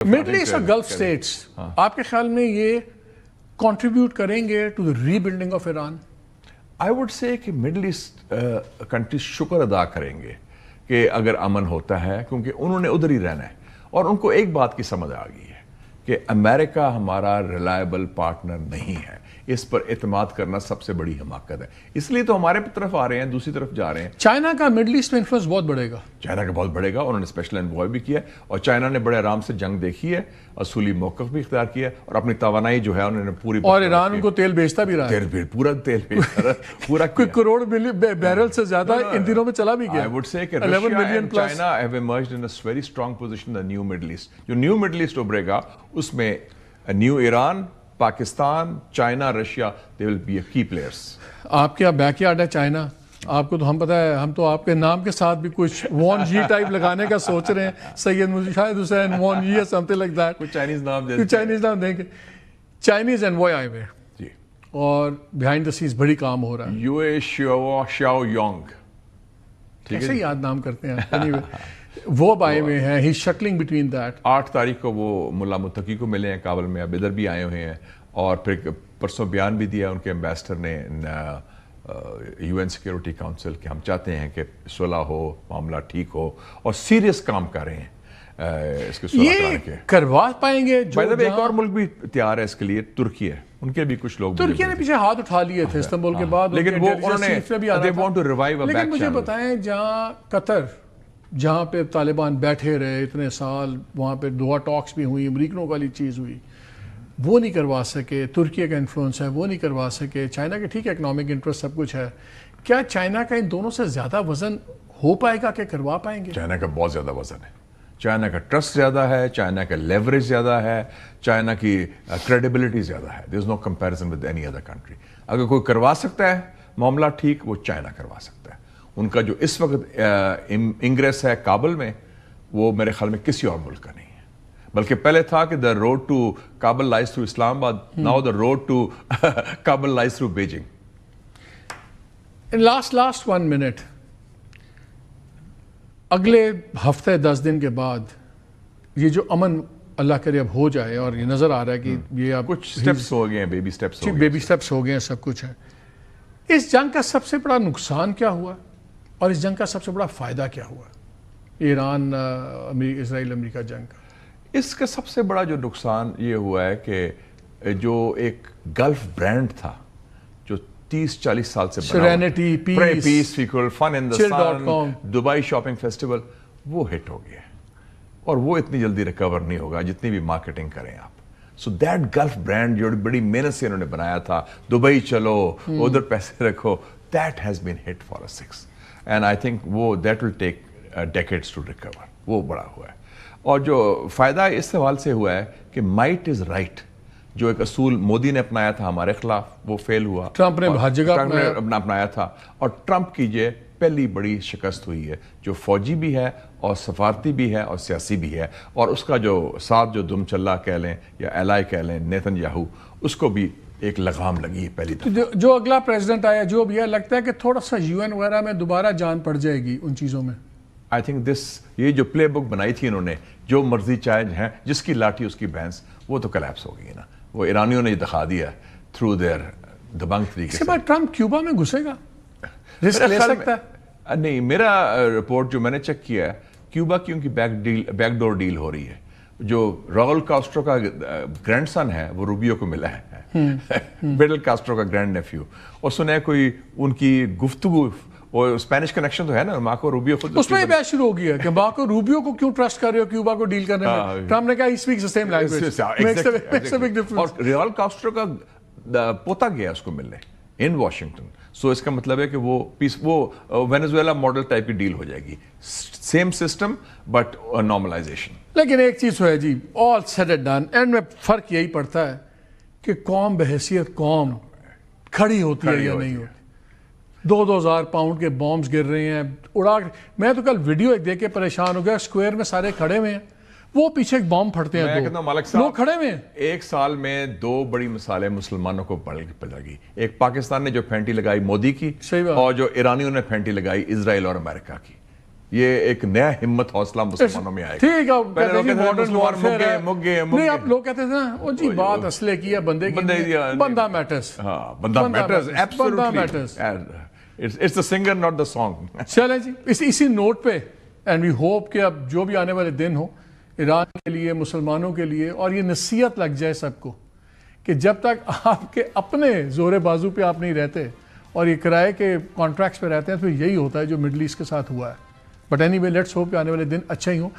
Middle East اور Gulf states آپ کے خیال میں یہ کنٹریبیوٹ کریں گے to the rebuilding of Iran? I would say کہ مڈل ایسٹ کنٹریز شکر ادا کریں گے کہ اگر امن ہوتا ہے، کیونکہ انہوں نے ادھر ہی رہنا ہے اور ان کو ایک بات کی سمجھ آ گئی ہے کہ امریکہ ہمارا ریلائبل پارٹنر نہیں ہے، اس پر اعتماد کرنا سب سے بڑی حماقت ہے، اس لیے تو ہمارے طرف آ رہے ہیں، دوسری طرف جا رہے ہیں۔ چائنا کا مڈل ایسٹ میں انفلوئنس بہت بڑھے گا، چائنا کا بہت بڑھے گا، انہوں نے اسپیشل انوائے بھی کیا ہے اور چائنا نے بڑے آرام سے جنگ دیکھی ہے، اصولی موقف بھی اختیار کیا ہے اور اپنی توانائی جو ہے انہوں نے پوری، اور ایران ان کو تیل بیچتا بھی رہا ہے، پورا تیل بیچتا رہا پورا کوئی کروڑ بیرل سے زیادہ ان دنوں میں چلا بھی گیا۔ I would say کہ Russia and China have emerged in a very strong position in the new Middle East۔ جو new Middle East ابھرے گا اس میں new Iran, Pakistan, China, Russia, they will be key players۔ آپ کیا بیک یارڈ ہے China? آپ کو تو ہم پتہ ہے، ہم تو آپ کے نام کے ساتھ بھی کچھ وان جی ٹائپ لگانے کا سوچ رہے ہیں، سید شاہد حسین وان جی یا سمتھنگ لائک دیٹ، کچھ چائنیز نام دے، کچھ چائنیز نام دیں گے، چائنیز انوائے آئے ہوئے جی، اور بیہائنڈ دا سینس بڑی کام ہو رہا ہے۔ یو اے شاو یونگ، کیسے یاد نام کرتے ہیں، وہ اب آئے ہوئے ہیں، ہی شکلنگ بٹوین دیٹ۔ 8 تاریخ کو وہ ملا متقی کو ملے ہیں کابل میں، اب ادھر بھی آئے ہوئے ہیں اور پھر پرسوں بیان بھی دیا ان کے ایمبیسڈر نے یو این سیکیورٹی کاؤنسل کہ ہم چاہتے ہیں کہ صلح ہو، معاملہ ٹھیک ہو اور سیریس کام کر رہے ہیں اس کے صلح کرانے کے۔ کروا پائیں گے؟ ایک اور ملک بھی تیار ہے اس کے لیے، ترکی ہے، ان کے بھی کچھ لوگ، ترکی نے پیچھے ہاتھ اٹھا لیے تھے استنبول کے بعد، لیکن وہ انہوں نے، لیکن مجھے بتائیں جہاں قطر، جہاں پہ طالبان بیٹھے رہے اتنے سال، وہاں پہ دوحہ ٹاکس بھی ہوئی، امریکنوں والی چیز ہوئی، وہ نہیں کروا سکے، ترکی کا انفلوئنس ہے وہ نہیں کروا سکے، چائنا کے ٹھیک ہے اکنامک انٹرسٹ سب کچھ ہے، کیا چائنا کا ان دونوں سے زیادہ وزن ہو پائے گا کہ کروا پائیں گے؟ چائنا کا بہت زیادہ وزن ہے، چائنا کا ٹرسٹ زیادہ ہے، چائنا کا لیوریج زیادہ ہے، چائنا کی کریڈیبلٹی زیادہ ہے، there is no comparison with any other country۔ اگر کوئی کروا سکتا ہے معاملہ ٹھیک، وہ چائنا کروا سکتا ہے۔ ان کا جو اس وقت انگریس ہے کابل میں، وہ میرے خیال میں کسی اور ملک کا نہیں ہے، بلکہ پہلے تھا کہ the road to Kabul lies through اسلام آباد، now the road to Kabul lies through Beijing۔ last 1 minute، اگلے ہفتے 10 دن کے بعد یہ جو امن اللہ کرے اب ہو جائے، اور یہ نظر آ رہا ہے کہ یہ اب کچھ سٹیپس ہو گئے ہیں، بیبی سٹیپس ہو گئے ہیں، سب کچھ ہے۔ اس جنگ کا سب سے بڑا نقصان کیا ہوا اور اس جنگ کا سب سے بڑا فائدہ کیا ہوا، ایران اسرائیل امریکہ جنگ کا؟ اس کا سب سے بڑا جو نقصان یہ ہوا ہے کہ جو ایک گلف برانڈ تھا جو 30-40 سال سے سیرینٹی، پیس، فیکل، فن ان دی سن، دبئی شاپنگ فیسٹیول، وہ ہٹ ہو گیا ہے اور وہ اتنی جلدی ریکور نہیں ہوگا جتنی بھی مارکیٹنگ کریں آپ۔ سو دیٹ گلف برانڈ جو بڑی محنت سے انہوں نے بنایا تھا، دبئی چلو، ادھر پیسے رکھو، that has been hit for a 6 and I think وہ that will take decades to recover, وہ بڑا ہوا ہے۔ اور جو فائدہ اس سوال سے ہوا ہے کہ مائٹ از رائٹ، جو ایک اصول مودی نے اپنایا تھا ہمارے خلاف، وہ فیل ہوا، ٹرمپ نے ہر جگہ اپنایا تھا، اور ٹرمپ کی یہ پہلی بڑی شکست ہوئی ہے، جو فوجی بھی ہے اور سفارتی بھی ہے اور سیاسی بھی ہے، اور اس کا جو ساتھ جو دم چلہ کہہ لیں یا ایلائی کہہ لیں نیتن یاہو، اس کو بھی ایک لگام لگی ہے پہلی دفعہ۔ جو اگلا پریزیڈنٹ آیا، جو بھی ہے، لگتا ہے کہ تھوڑا سا یو این وغیرہ میں دوبارہ جان پڑ جائے گی ان چیزوں میں۔ آئی تھنک یہ جو پلے بک بنائی تھی انہوں نے، جو مرضی چاہے ہیں، جس کی لاٹھی اس کی بھینس، وہ تو کلیپس ہو گئی نا، وہ ایرانیوں نے یہ دکھا دیا تھرو دیئر دبنگ طریقے سے۔ اس کے بعد ٹرمپ کیوبا میں گھسے گا، رسک لے سکتا ہے؟ نہیں، میرا رپورٹ جو میں نے چیک کیا ہے، کیوبا کی ان کی بیک ڈور ڈیل ہو رہی ہے۔ جو راؤل کاسٹرو کا گرینڈ سن ہے وہ روبیو کو ملا ہے، بیڈل کاسٹرو کا گرینڈ نیفیو، اور سنا ہے کوئی ان کی گفتگو، وہ اسپینش کنیکشن تو ہے نا، مارکو روبیو خود اس میں یہ بحث شروع ہو گیا کہ مارکو روبیو کو کیوں ٹرسٹ کر رہے ہو کیوبا کو ڈیل کرنے میں؟ ٹرمپ نے کہا he speaks the same language, makes a big difference. اور ریال کاسٹرو کا پوتا گیا اس کو ملنے ان واشنگٹن، سو اس کا مطلب ہے کہ وہ وینیزویلا ماڈل ٹائپ کی ڈیل ہو جائے گی، سیم سسٹم بٹ نارملائزیشن۔ لیکن ایک چیز ہے جی، آل سیڈ اینڈ ڈن، اینڈ میں فرق یہی پڑتا ہے کہ قوم بحیثیت قوم کھڑی ہوتی ہے یا نہیں ہوتی۔ 2,000 پاؤنڈ کے بامز گر رہے ہیں، اڑا، میں تو کل ویڈیو ایک دیکھ کے پریشان ہو گیا، اسکوائر میں سارے کھڑے ہوئے ہیں، وہ پیچھے ایک بام پھڑتے ہیں، لوگ کھڑے ہوئے ہیں۔ ایک سال میں 2 بڑی مثالیں مسلمانوں کو پڑ لگی، ایک پاکستان نے جو پھینٹی لگائی مودی کی، اور جو ایرانیوں نے پھینٹی لگائی اسرائیل اور امریکہ کی۔ یہ ایک نیا ہمت حوصلہ مسلمانوں میں آئے گا. ٹھیک ہے پہلے لوگ کہتے تھے مسلمان مک گئے. نہیں آپ لوگ کہتے تھے نا وہ جی بات اسلحے کی ہے بندے کی, بندہ میٹرز. ہاں بندہ matters, absolutely. It's the singer not the song. چلیں جی اسی نوٹ پہ اینڈ وی ہوپ کہ اب جو بھی آنے والے دن ہو ایران کے لیے, مسلمانوں کے لیے, اور یہ نصیحت لگ جائے سب کو کہ جب تک آپ کے اپنے زور بازو پہ آپ نہیں رہتے اور یہ کرائے کے کانٹریکٹس پہ رہتے ہیں تو یہی ہوتا ہے جو مڈل ایسٹ کے ساتھ ہوا ہے. But any way let's hope کہ آنے والے دن اچھا ہی ہوں.